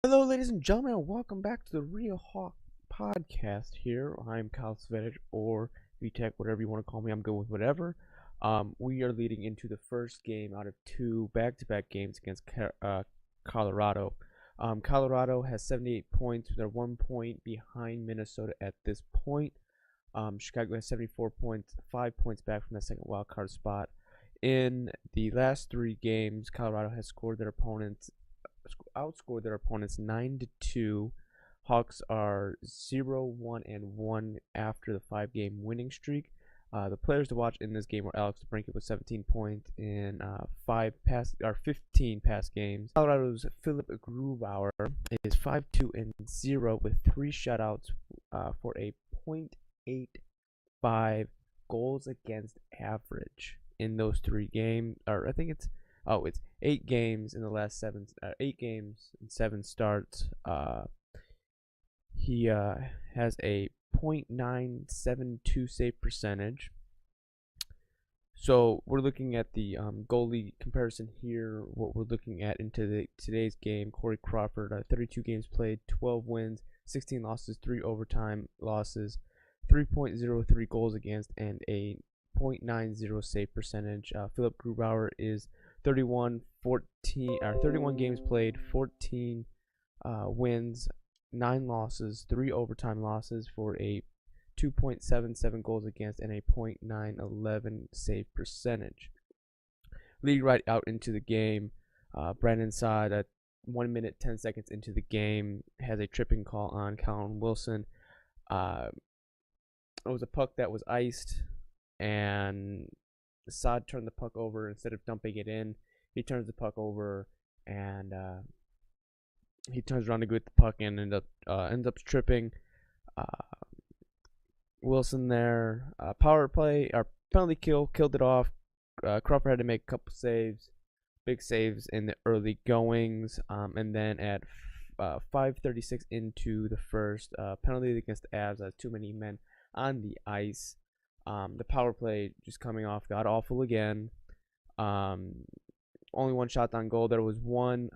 Hello, ladies and gentlemen, and welcome back to the Real Hawk podcast. Here, I'm Kyle Svedich, or VTech, whatever you want to call me. I'm good with whatever. We are leading into the first game out of two back-to-back games against Colorado. Colorado has 78 points. They're 1 point behind Minnesota at this point. Chicago has 74 points, 5 points back from that second wild card spot. In the last three games, Colorado has outscored their opponents 9-2. Hawks are 0-1-1 after the 5-game winning streak. The players to watch in this game were Alex DeBrincat with 17 points in 15 pass games. Colorado's Philip Grubauer is 5-2-0 with 3 shutouts for a .85 goals against average in those 3 games. Or I think it's 8 games in the last 8 games and 7 starts. He has a .972 save percentage. So we're looking at the goalie comparison here. What we're looking at into today's game: Corey Crawford, 32 games played, 12 wins, 16 losses, 3 overtime losses, 3.03 goals against, and a .90 save percentage. Philip Grubauer is 31 games played, 14 wins, 9 losses, 3 overtime losses for a 2.77 goals against and a .911 save percentage. Leading right out into the game, Brandon Saad at 1 minute 10 seconds into the game has a tripping call on Colin Wilson. It was a puck that was iced, and Saad turned the puck over. Instead of dumping it in, he turns the puck over, and he turns around to go get the puck and ends up tripping Wilson there. Power play or penalty killed it off. Crawford had to make a couple saves, big saves in the early goings, and then at 5:36 into the first, penalty against the Avs as too many men on the ice. The power play just coming off got awful again. Only one shot on goal. There was one.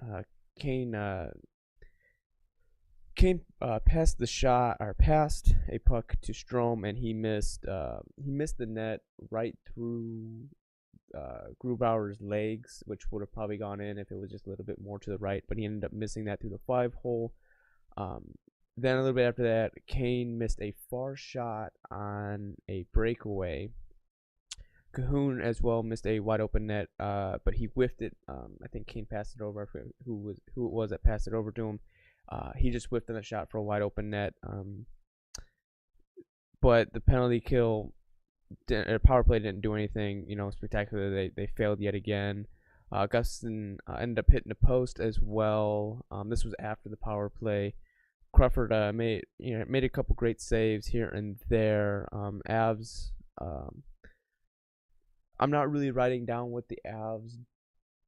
Kane passed a puck to Strome, and he missed the net right through Grubauer's legs, which would have probably gone in if it was just a little bit more to the right. But he ended up missing that through the 5-hole. Then a little bit after that, Kane missed a far shot on a breakaway. Cahoon as well missed a wide open net, but he whiffed it. I think Kane passed it over. I forget who it was that passed it over to him. He just whiffed on a shot for a wide open net. But the penalty kill, power play didn't do anything, spectacular. They failed yet again. Gustin ended up hitting the post as well. This was after the power play. Crawford made a couple great saves here and there. Avs. I'm not really writing down what the Avs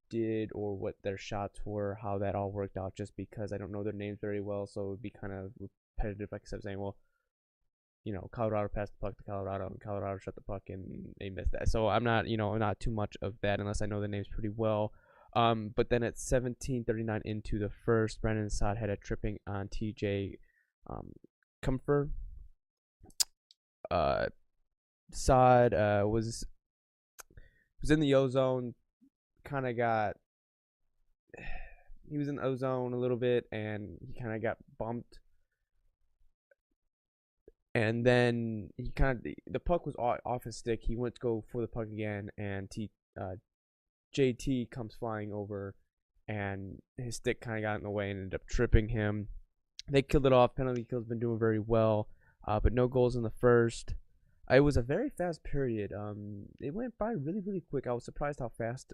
did or what their shots were, how that all worked out, just because I don't know their names very well. So it would be kind of repetitive, like I said, saying, well, Colorado passed the puck to Colorado, and Colorado shot the puck, and they missed that. So I'm not, not too much of that unless I know the names pretty well. But then at 17:39 into the first, Brandon Saad had a tripping on TJ Comfer. Saad was in the ozone, kind of got. He was in the ozone a little bit, and he kind of got bumped. And then the puck was off his stick. He went to go for the puck again, and JT comes flying over, and his stick kind of got in the way and ended up tripping him. They killed it off. Penalty kill's been doing very well, but no goals in the first. It was a very fast period. It went by really, really quick. I was surprised how fast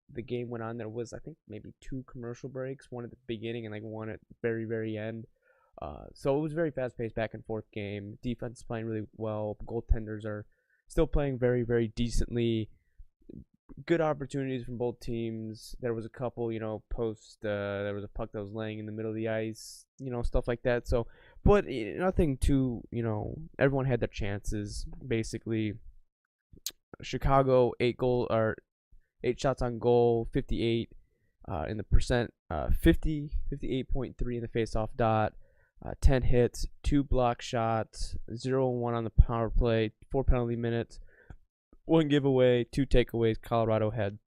the game went on. There was, I think, maybe 2 commercial breaks, one at the beginning and like one at the very, very end. So it was a very fast-paced back-and-forth game. Defense is playing really well. Goaltenders are still playing very, very decently. Good opportunities from both teams. There was a couple, there was a puck that was laying in the middle of the ice, stuff like that. So, but nothing too, everyone had their chances, basically. Chicago, 8 shots on goal, 58. in the percent, 58.3 in the faceoff dot, 10 hits, 2 block shots, 0-1 on the power play, 4 penalty minutes, 1 giveaway, 2 takeaways. Colorado had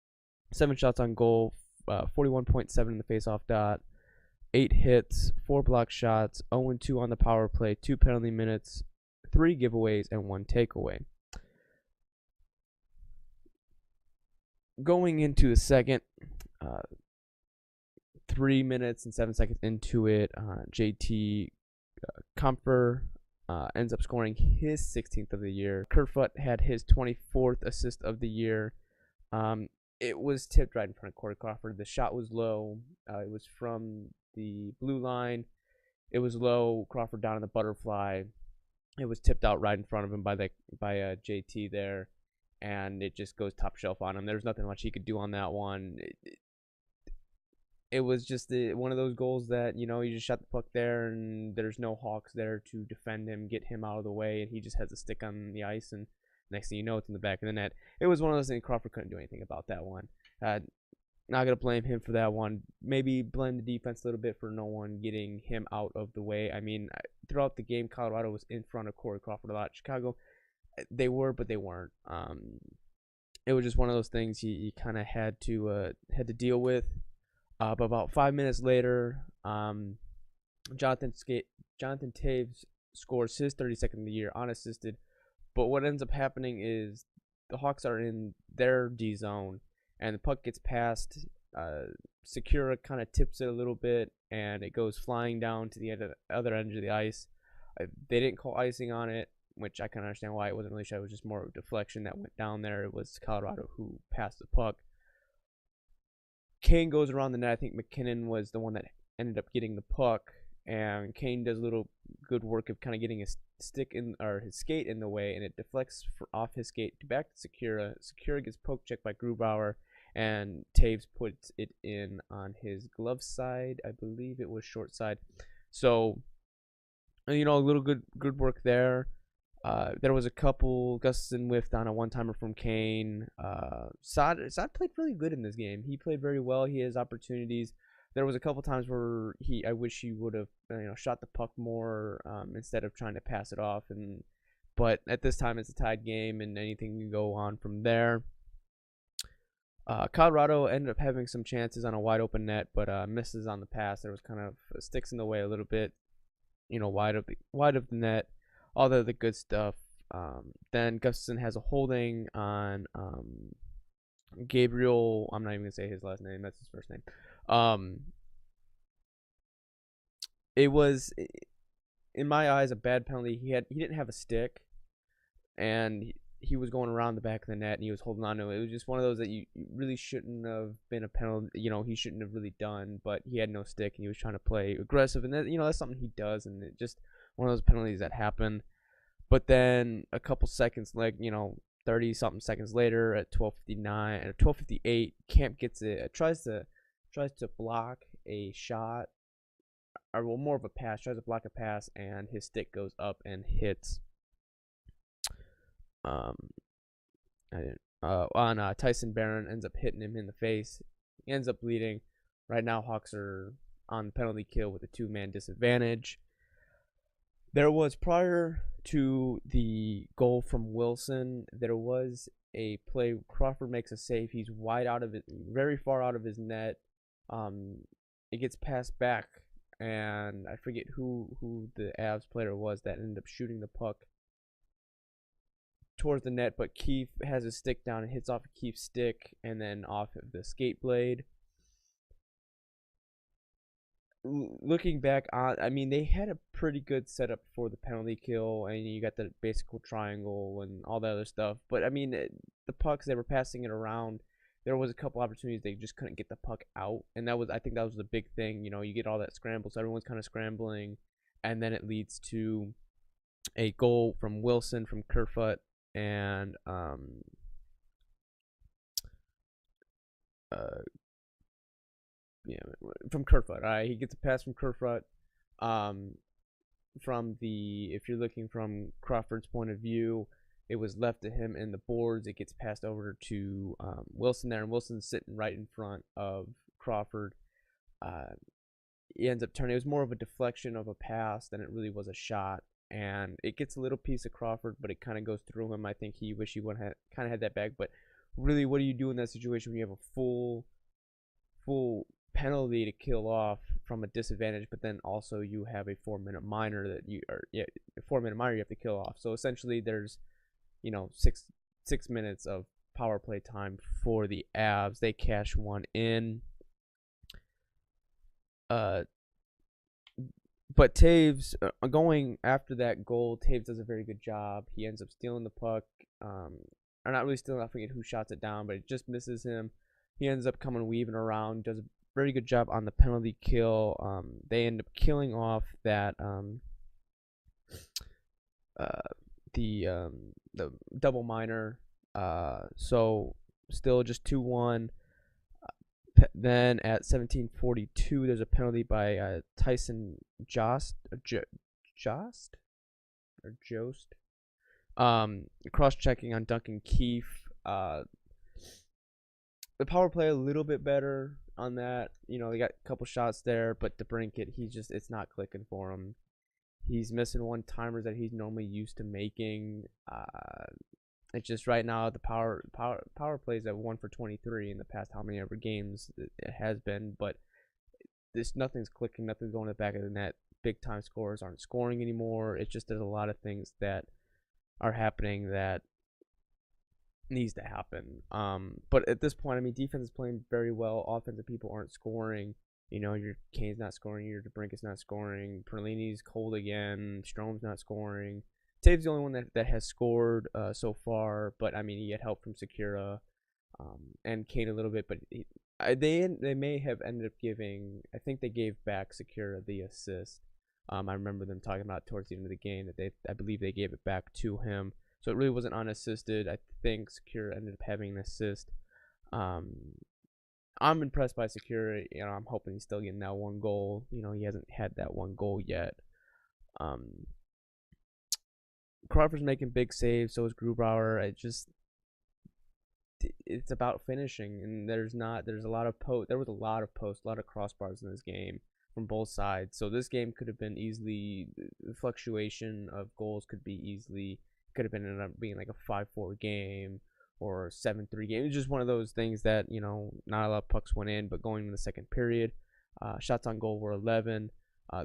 7 shots on goal, 41.7 in the faceoff dot, 8 hits, 4 block shots, 0-2 on the power play, 2 penalty minutes, 3 giveaways, and 1 takeaway. Going into the second, 3 minutes and 7 seconds into it, JT Comfer ends up scoring his 16th of the year. Kerfoot had his 24th assist of the year. It was tipped right in front of Corey Crawford. The shot was low. It was from the blue line. It was low. Crawford down in the butterfly. It was tipped out right in front of him by JT there, and it just goes top shelf on him. There's nothing much he could do on that one. It was just one of those goals that, you just shot the puck there, and there's no Hawks there to defend him, get him out of the way, and he just has a stick on the ice, and next thing you know, it's in the back of the net. It was one of those things. Crawford couldn't do anything about that one. Not going to blame him for that one. Maybe blame the defense a little bit for no one getting him out of the way. I mean, throughout the game, Colorado was in front of Corey Crawford a lot. Chicago, they were, but they weren't. It was just one of those things you kind of had to deal with. But about 5 minutes later, Jonathan Taves scores his 32nd of the year unassisted. But what ends up happening is the Hawks are in their D zone, and the puck gets past. Secura kind of tips it a little bit, and it goes flying down to the other end of the ice. They didn't call icing on it, which I can understand why. It wasn't really sure. It was just more of a deflection that went down there. It was Colorado who passed the puck. Kane goes around the net. I think McKinnon was the one that ended up getting the puck, and Kane does a little good work of kind of getting his stick or his skate in the way, and it deflects off his skate back to Secura. Secura gets poke checked by Grubauer, and Taves puts it in on his glove side. I believe it was short side. So, a little good work there. There was a couple. Gustafson whiffed on a one-timer from Kane. Saad played really good in this game. He played very well. He has opportunities. There was a couple times where I wish he would have shot the puck more instead of trying to pass it off. But at this time it's a tied game, and anything can go on from there. Colorado ended up having some chances on a wide open net, but misses on the pass. There was kind of sticks in the way a little bit, wide of the net. All the good stuff. Then Gustafson has a holding on Gabriel. I'm not even gonna say his last name. That's his first name. It was, in my eyes, a bad penalty. He didn't have a stick, and he was going around the back of the net, and he was holding on to it. It was just one of those that you really shouldn't have been a penalty. He shouldn't have really done, but he had no stick, and he was trying to play aggressive, and that's something he does, and it just one of those penalties that happen. But then a couple seconds, 30 something seconds later, at 12:59 or 12:58, Camp gets it. Tries to block a shot, or more of a pass. Tries to block a pass, and his stick goes up and hits. Tyson Barron ends up hitting him in the face. He ends up bleeding. Right now, Hawks are on penalty kill with a 2-man disadvantage. There was, prior to the goal from Wilson, there was a play. Crawford makes a save. He's very far out of his net. It gets passed back, and I forget who the Avs player was that ended up shooting the puck towards the net, but Keefe has his stick down and hits off of Keefe's stick and then off of the skate blade. Looking back on, they had a pretty good setup for the penalty kill, and you got the basic triangle and all that other stuff. But the pucks, they were passing it around. There was a couple opportunities they just couldn't get the puck out, and I think that was the big thing. You get all that scramble, so everyone's kind of scrambling, and then it leads to a goal from Wilson from Kerfoot, and from Kerfoot. He gets a pass from Kerfoot. If you're looking from Crawford's point of view, it was left to him in the boards. It gets passed over to Wilson there, and Wilson's sitting right in front of Crawford. He ends up turning. It was more of a deflection of a pass than it really was a shot, and it gets a little piece of Crawford, but it kind of goes through him. I think he wish he would have kind of had that back, but really, what do you do in that situation when you have a full penalty to kill off from a disadvantage, but then also you have a 4-minute minor that you are a 4-minute minor you have to kill off. So essentially, there's 6 minutes of power play time for the Avs. They cash one in. But Taves, going after that goal, Taves does a very good job. He ends up stealing the puck, or not really stealing. I forget who shots it down, but it just misses him. He ends up coming weaving around, does a very good job on the penalty kill. They end up killing off that the double minor. So still just 2-1. Then at 17:42, there's a penalty by Tyson Jost. Cross-checking on Duncan Keefe. The power play a little bit better on that. They got a couple shots there, but DeBrincat, it's not clicking for him. He's missing one-timers that he's normally used to making. It's just right now the power plays at 1 for 23 in the past how many ever games it has been, but nothing's clicking, nothing's going to the back of the net. Big time scorers aren't scoring anymore. It's just there's a lot of things that are happening that needs to happen. But at this point, I mean, defense is playing very well. Offensive people aren't scoring. Your Kane's not scoring. Your DeBrincat's not scoring. Perlini's cold again. Strome's not scoring. Taves the only one that has scored so far, but I mean he had help from Sekera and Kane a little bit, but they may have ended up giving. I think they gave back Sekera the assist. I remember them talking about towards the end of the game that I believe they gave it back to him, so it really wasn't unassisted. I think Sekera ended up having an assist. I'm impressed by Sekera. I'm hoping he's still getting that one goal. He hasn't had that one goal yet. Crawford's making big saves, so is Grubauer. It's about finishing, and there was a lot of posts, a lot of crossbars in this game from both sides. So this game could have been easily, the fluctuation of goals could have been ended up being like a 5-4 game or 7-3 game. It's just one of those things that not a lot of pucks went in, but going in the second period, shots on goal were 11.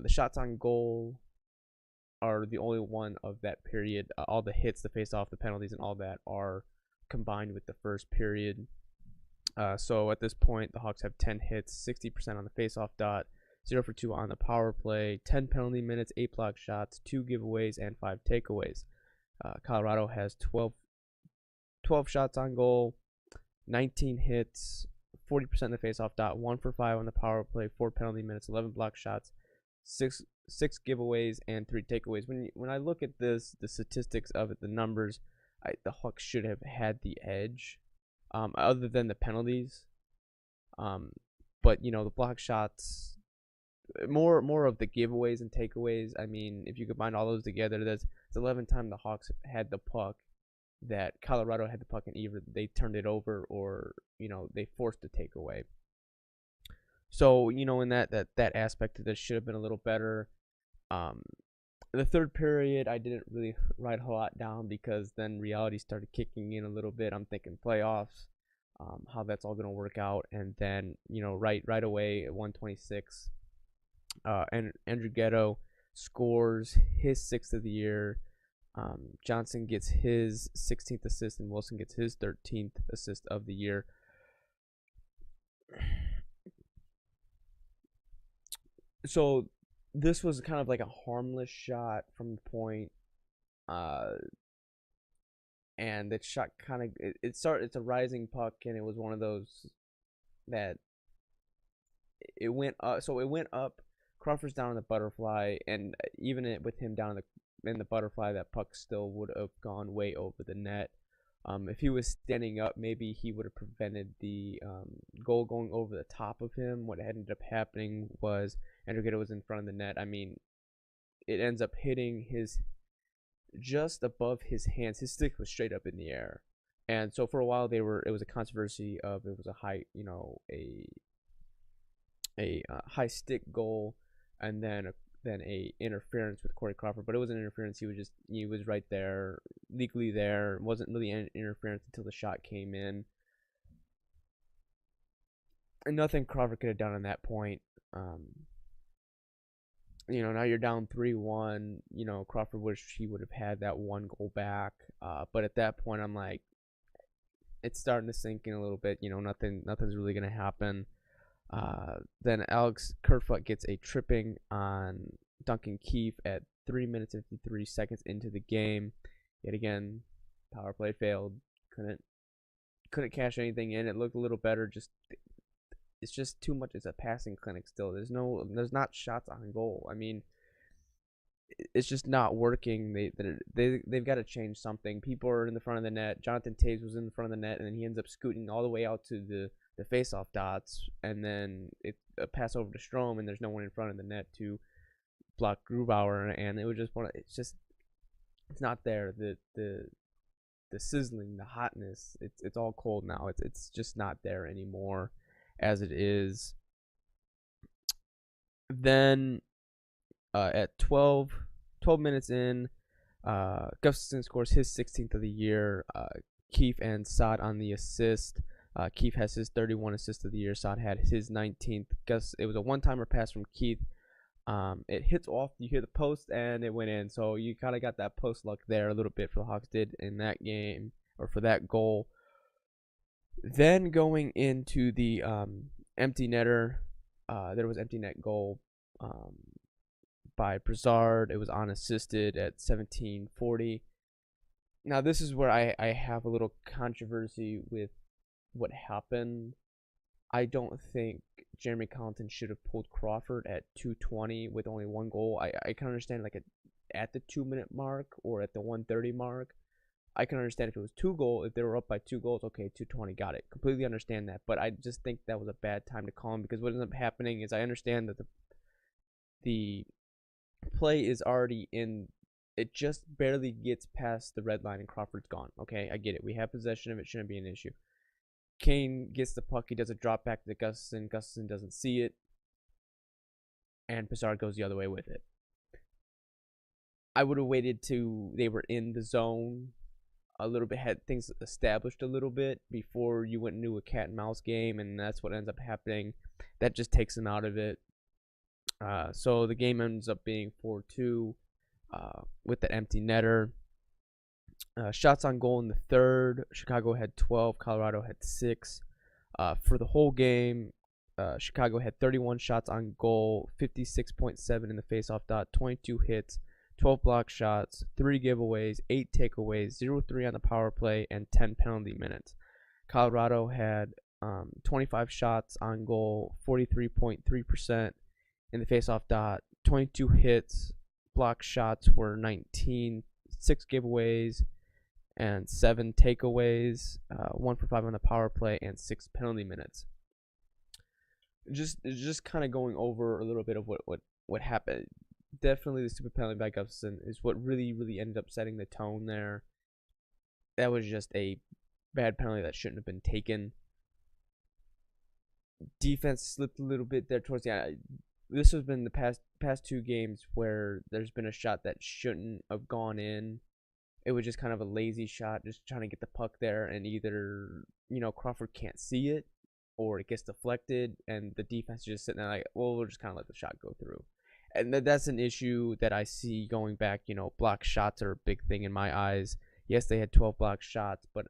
The shots on goal are the only one of that period. All the hits, the face-off, the penalties, and all that are combined with the first period. So at this point, the Hawks have 10 hits, 60% on the face-off dot, 0 for 2 on the power play, 10 penalty minutes, 8 block shots, 2 giveaways, and 5 takeaways. Colorado has 12 shots on goal, 19 hits, 40% on the face-off dot, 1 for 5 on the power play, 4 penalty minutes, 11 block shots, 6 giveaways, and 3 takeaways. When I look at this, the statistics of it, the numbers, the Hawks should have had the edge, other than the penalties. But the block shots, more of the giveaways and takeaways. I mean, if you combine all those together, it's 11 times the Hawks had the puck that Colorado had the puck, and either they turned it over or they forced a takeaway. So in that aspect of this should have been a little better. The third period, I didn't really write a lot down because then reality started kicking in a little bit. I'm thinking playoffs, how that's all going to work out, and then right away at 1:26, Andrew Ghetto scores his 6th of the year. Johnson gets his 16th assist, and Wilson gets his 13th assist of the year. So this was kind of like a harmless shot from the point, and that shot kind of it's a rising puck, and it was one of those that it went up. So it went up. Crawford's down in the butterfly, and even with him down in the butterfly, that puck still would have gone way over the net. If he was standing up, maybe he would have prevented the goal going over the top of him. What ended up happening was Andrew Ghetto was in front of the net. I mean, it ends up hitting just above his hands. His stick was straight up in the air, and so for a while it was a controversy of it was a height, high stick goal, and then a interference with Corey Crawford. But it wasn't interference. He was right there, legally there. It wasn't really an interference until the shot came in. And nothing Crawford could have done on that point. Now you're down 3-1. Crawford wish he would have had that one goal back. But at that point, I'm like, it's starting to sink in a little bit. Nothing's really gonna happen. Then Alex Kerfoot gets a tripping on Duncan Keefe at 3 minutes and 53 seconds into the game. Yet again, power play failed. Couldn't cash anything in. It looked a little better. It's just too much. It's a passing clinic still. There's not shots on goal. I mean, it's just not working. They've got to change something. People are in the front of the net. Jonathan Toews was in the front of the net, and then he ends up scooting all the way out to the face-off dots, and then a pass over to Strome, and there's no one in front of the net to block Grubauer, and it was just it's not there. The sizzling, the hotness, it's all cold now. It's just not there anymore as it is. Then at 12 minutes in, Gustafsson scores his 16th of the year. Keefe and Saad on the assist. Keefe has his 31 assists of the year. Saad had his 19th. It was a one-timer pass from Keefe. It hits off. You hear the post, and it went in. So you kind of got that post luck there a little bit for the Hawks did in that game, or for that goal. Then going into the empty netter, there was empty net goal by Broussard. It was unassisted at 17:40. Now this is where I have a little controversy with what happened. I don't think Jeremy Colleton should have pulled Crawford at 2:20 with only one goal. I can understand at the 2-minute mark or at the 1:30 mark. I can understand if it was if they were up by 2 goals, okay, 2:20, got it. Completely understand that. But I just think that was a bad time to call him, because what ends up happening is, I understand that the play is already in. It just barely gets past the red line and Crawford's gone. Okay, I get it. We have possession of it. Shouldn't be an issue. Kane gets the puck. He does a drop back to Gustafsson. Gustafsson doesn't see it, and Broussard goes the other way with it. I would have waited till they were in the zone a little bit, had things established a little bit before you went into a cat and mouse game, and that's what ends up happening. That just takes them out of it. So the game ends up being 4-2 with the empty netter. Shots on goal in the third, Chicago had 12, Colorado had 6. For the whole game, Chicago had 31 shots on goal, 56.7 in the faceoff dot, 22 hits, 12 block shots, 3 giveaways, 8 takeaways, 0-3 on the power play, and 10 penalty minutes. Colorado had 25 shots on goal, 43.3% in the faceoff dot, 22 hits, block shots were 19, 6 giveaways, and 7 takeaways, 1 for 5 on the power play, and 6 penalty minutes. Just kind of going over a little bit of what happened. Definitely the stupid penalty by Gustafsson is what really ended up setting the tone there. That was just a bad penalty that shouldn't have been taken. Defense slipped a little bit there towards the end. This has been the past 2 games where there's been a shot that shouldn't have gone in. It was just kind of a lazy shot, just trying to get the puck there, and either Crawford can't see it, or it gets deflected, and the defense is just sitting there like, well, we'll just kind of let the shot go through. And that's an issue that I see going back. Block shots are a big thing in my eyes. Yes, they had 12 block shots, but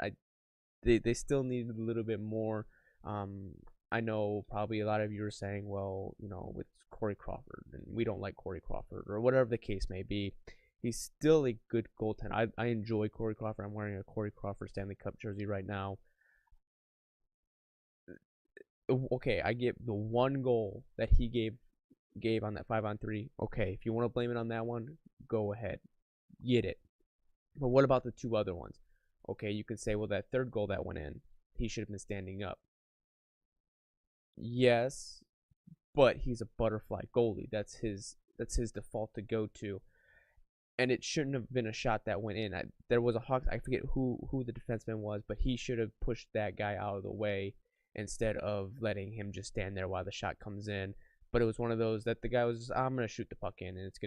they still needed a little bit more. I know probably a lot of you are saying, well, with Corey Crawford, and we don't like Corey Crawford, or whatever the case may be. He's still a good goaltender. I enjoy Corey Crawford. I'm wearing a Corey Crawford Stanley Cup jersey right now. Okay, I get the one goal that he gave on that 5-on-3. Okay, if you want to blame it on that one, go ahead. Get it. But what about the 2 other ones? Okay, you can say, well, that third goal that went in, he should have been standing up. Yes, but he's a butterfly goalie. That's his default to go to. And it shouldn't have been a shot that went in. There was a Hawks, I forget who the defenseman was, but he should have pushed that guy out of the way instead of letting him just stand there while the shot comes in. But it was one of those that the guy was just, I'm going to shoot the puck in, and it's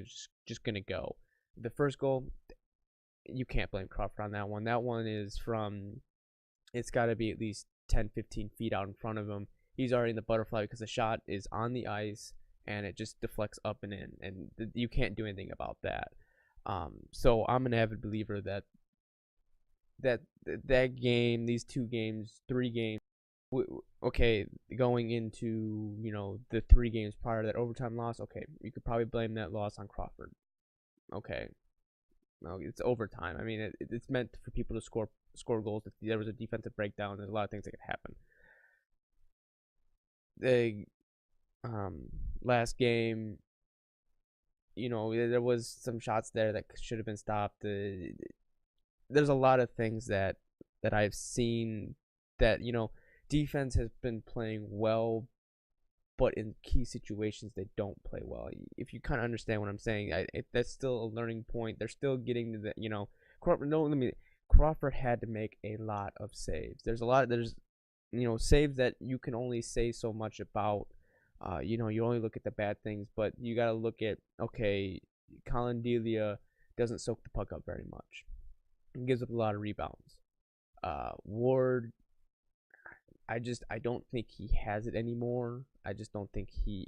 just going to go. The first goal, you can't blame Crawford on that one. That one is from, it's got to be at least 10, 15 feet out in front of him. He's already in the butterfly because the shot is on the ice, and it just deflects up and in, and you can't do anything about that. So I'm an avid believer that game, these 2 games, 3 games, okay, going into, the 3 games prior to that overtime loss, okay, you could probably blame that loss on Crawford. Okay, no, it's overtime. I mean, it's meant for people to score goals. If there was a defensive breakdown, there's a lot of things that could happen. The last game, there was some shots there that should have been stopped. There's a lot of things that I've seen that, defense has been playing well, but in key situations they don't play well. If you kind of understand what I'm saying, that's still a learning point. They're still getting to the, Crawford had to make a lot of saves. There's saves that you can only say so much about. You only look at the bad things, but you got to look at, okay, Colin Delia doesn't soak the puck up very much. He gives up a lot of rebounds. Ward, I don't think he has it anymore. I just don't think he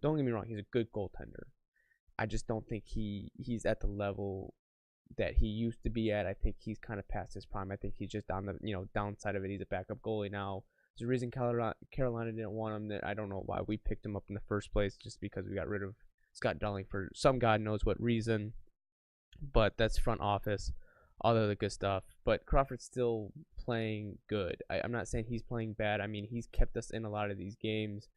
don't get me wrong, he's a good goaltender. I just don't think he's at the level that he used to be at. I think he's kind of past his prime. I think he's just on the downside of it. He's a backup goalie now. There's a reason Carolina didn't want him. That I don't know why we picked him up in the first place, just because we got rid of Scott Darling for some God knows what reason. But that's front office, all the other good stuff. But Crawford's still playing good. I'm not saying he's playing bad. I mean, he's kept us in a lot of these games,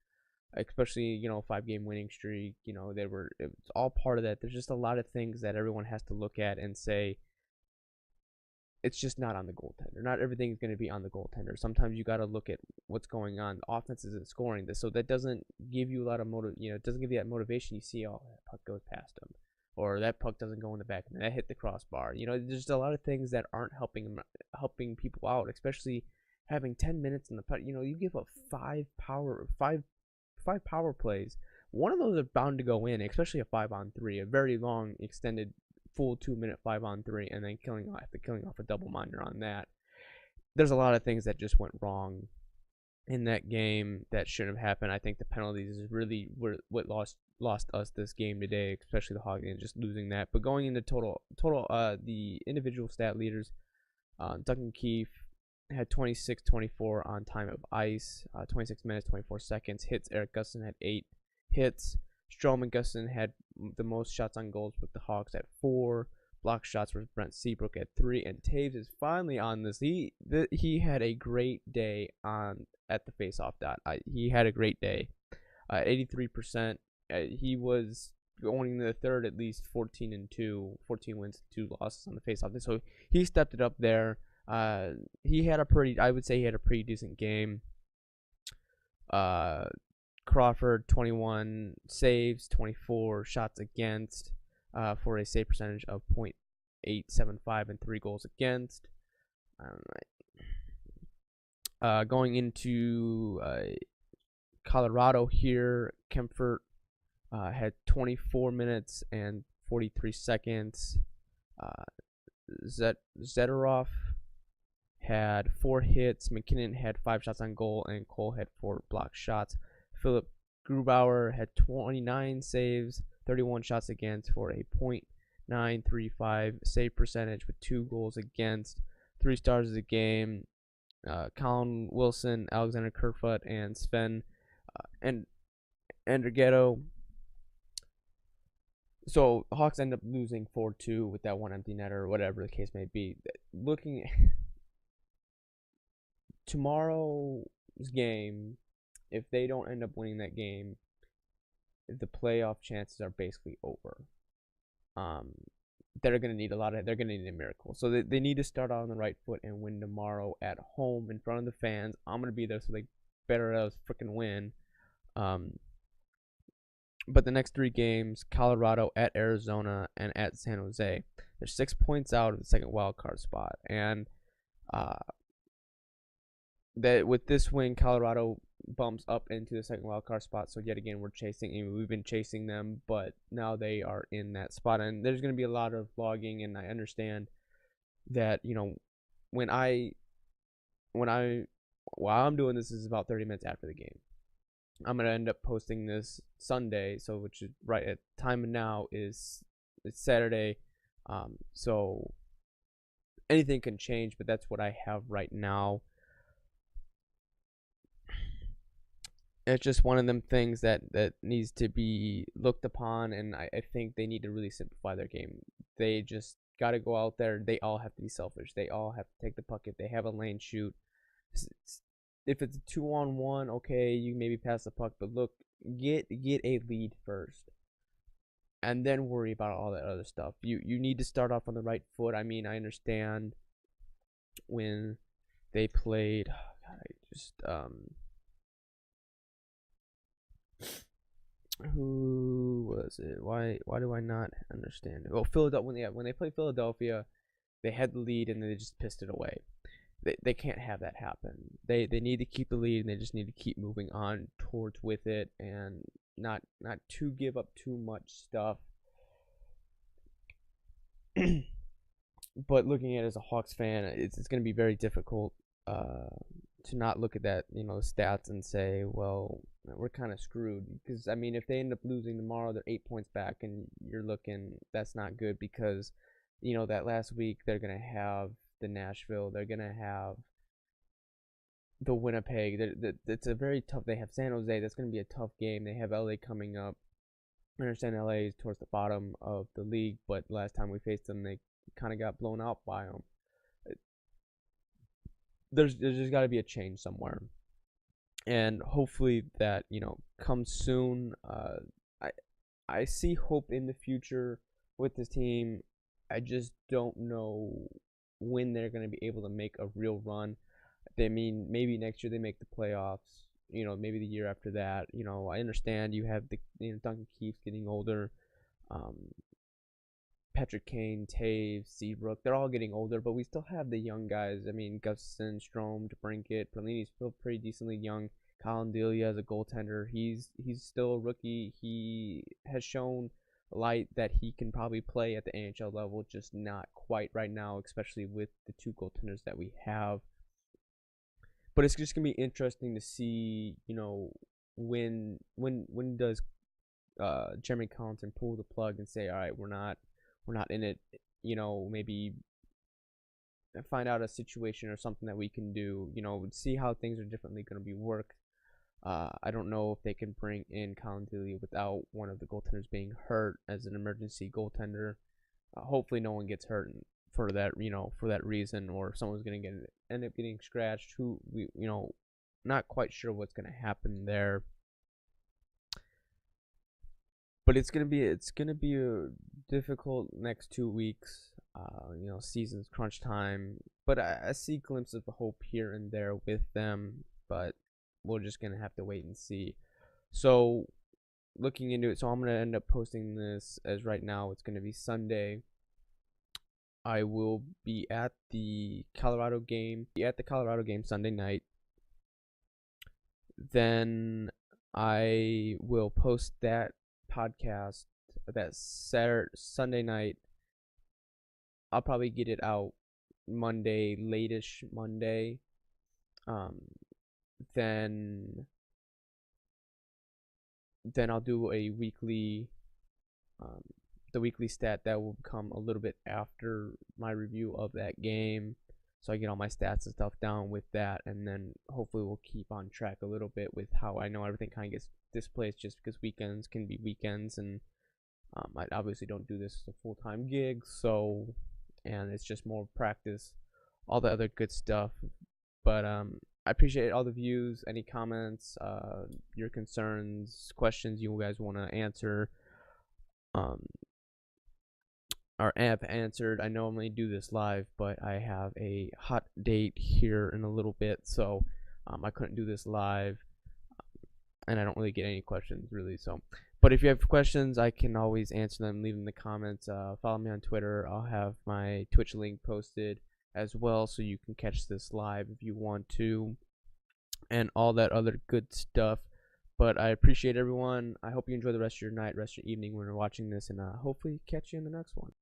especially 5-game winning streak. It's all part of that. There's just a lot of things that everyone has to look at and say, it's just not on the goaltender. Not everything's going to be on the goaltender. Sometimes you got to look at what's going on. The offense isn't scoring this, so that doesn't give you a lot of it doesn't give you that motivation. You see, oh, that puck goes past him, or that puck doesn't go in the back, and that hit the crossbar. There's just a lot of things that aren't helping people out, especially having 10 minutes in the puck. You give up five power plays. One of those are bound to go in, especially a 5-on-3, a very long, extended, full 2-minute 5-on-3, and then killing off a double minder on that. There's a lot of things that just went wrong in that game that shouldn't have happened. I think the penalties is really what lost us this game today, especially the Hawks, and just losing that. But going into total, the individual stat leaders, Duncan Keefe had 26-24 on time of ice, 26 minutes, 24 seconds. Hits, Eric Gustin had 8 hits. Strome and Gustin had the most shots on goals with the Hawks at 4. Block shots was Brent Seabrook at 3. And Taves is finally on this. He had a great day at the faceoff dot. He had a great day. 83%. He was going into the third at least 14-2, 14 wins, 2 losses on the faceoff. So he stepped it up there. I would say he had a pretty decent game. Crawford, 21 saves, 24 shots against, for a save percentage of .875 and 3 goals against. Going into Colorado here, Kempfert had 24 minutes and 43 seconds. Zedorov had 4 hits. McKinnon had 5 shots on goal, and Cole had 4 blocked shots. Philip Grubauer had 29 saves, 31 shots against, for a .935 save percentage with 2 goals against. 3 stars of the game: Colin Wilson, Alexander Kerfoot, and Sven Andrighetto. So the Hawks end up losing 4-2 with that one empty netter, or whatever the case may be. Looking at tomorrow's game, if they don't end up winning that game, the playoff chances are basically over. They're gonna need a miracle. So they need to start out on the right foot and win tomorrow at home in front of the fans. I'm gonna be there, so they better freaking win. But the next 3 games: Colorado, at Arizona, and at San Jose. They're 6 points out of the second wild card spot, and that with this win, Colorado bumps up into the second wild card spot. So yet again, we've been chasing them, but now they are in that spot, and there's going to be a lot of logging. And I understand that when I while I'm doing this is about 30 minutes after the game. I'm gonna end up posting this Sunday, so which is right at time now is it's Saturday, so anything can change, but that's what I have right now. It's just one of them things that needs to be looked upon, and I think they need to really simplify their game. They just got to go out there. They all have to be selfish. They all have to take the puck if they have a lane shoot. If it's a 2-on-1, okay, you maybe pass the puck, but look, get a lead first, and then worry about all that other stuff. You need to start off on the right foot. I mean, I understand when they played. God, I just who was it? Why do I not understand it? Well, Philadelphia. When they played Philadelphia, they had the lead and they just pissed it away. They can't have that happen. They need to keep the lead, and they just need to keep moving on towards with it, and not to give up too much stuff. But looking at it as a Hawks fan, it's going to be very difficult to not look at that, the stats and say, well, we're kind of screwed. Because I mean, if they end up losing tomorrow, they're 8 points back, and you're looking, that's not good, because that last week they're going to have the Nashville, they're gonna have the Winnipeg. It's a very tough. They have San Jose. That's gonna be a tough game. They have LA coming up. I understand LA is towards the bottom of the league, but last time we faced them, they kind of got blown out by them. There's just got to be a change somewhere, and hopefully that comes soon. I see hope in the future with this team. I just don't know when they're going to be able to make a real run. I mean, maybe next year they make the playoffs, maybe the year after that. I understand you have the Duncan Keith's getting older, Patrick Kane, Taves, Seabrook, they're all getting older, but we still have the young guys. I mean, Gustafson, Strome, DeBrincat, Perlini's still pretty decently young. Colin Delia as a goaltender, he's still a rookie. He has shown light that he can probably play at the NHL level, just not quite right now, especially with the two goaltenders that we have. But it's just gonna be interesting to see, when does Jeremy Collinson pull the plug and say, all right, we're not in it, maybe find out a situation or something that we can do, see how things are differently going to be worked. I don't know if they can bring in Colin Delia without one of the goaltenders being hurt as an emergency goaltender. Hopefully, no one gets hurt for that, for that reason, or if someone's going to end up getting scratched. Who we, not quite sure what's going to happen there. But it's gonna be a difficult next 2 weeks. Season's crunch time. But I see glimpses of hope here and there with them. But we're just gonna have to wait and see. So looking into it, so I'm gonna end up posting this as right now. It's gonna be Sunday. I will be at the Colorado game. Sunday night. Then I will post that podcast that Sunday night. I'll probably get it out Monday, late-ish Monday. Then I'll do a weekly, the weekly stat that will come a little bit after my review of that game. So I get all my stats and stuff down with that, and then hopefully we'll keep on track a little bit with how I know everything kind of gets displaced, just because weekends can be weekends, and I obviously don't do this as a full-time gig, so, and it's just more practice, all the other good stuff. But I appreciate all the views, any comments, your concerns, questions you guys want to answer, or have answered. I normally do this live, but I have a hot date here in a little bit, so I couldn't do this live, and I don't really get any questions really. So, but if you have questions, I can always answer them. Leave them in the comments. Follow me on Twitter. I'll have my Twitch link posted as well, so you can catch this live if you want to. and all that other good stuff. But I appreciate everyone. I hope you enjoy the rest of your night, rest of your evening when you're watching this, and hopefully catch you in the next one.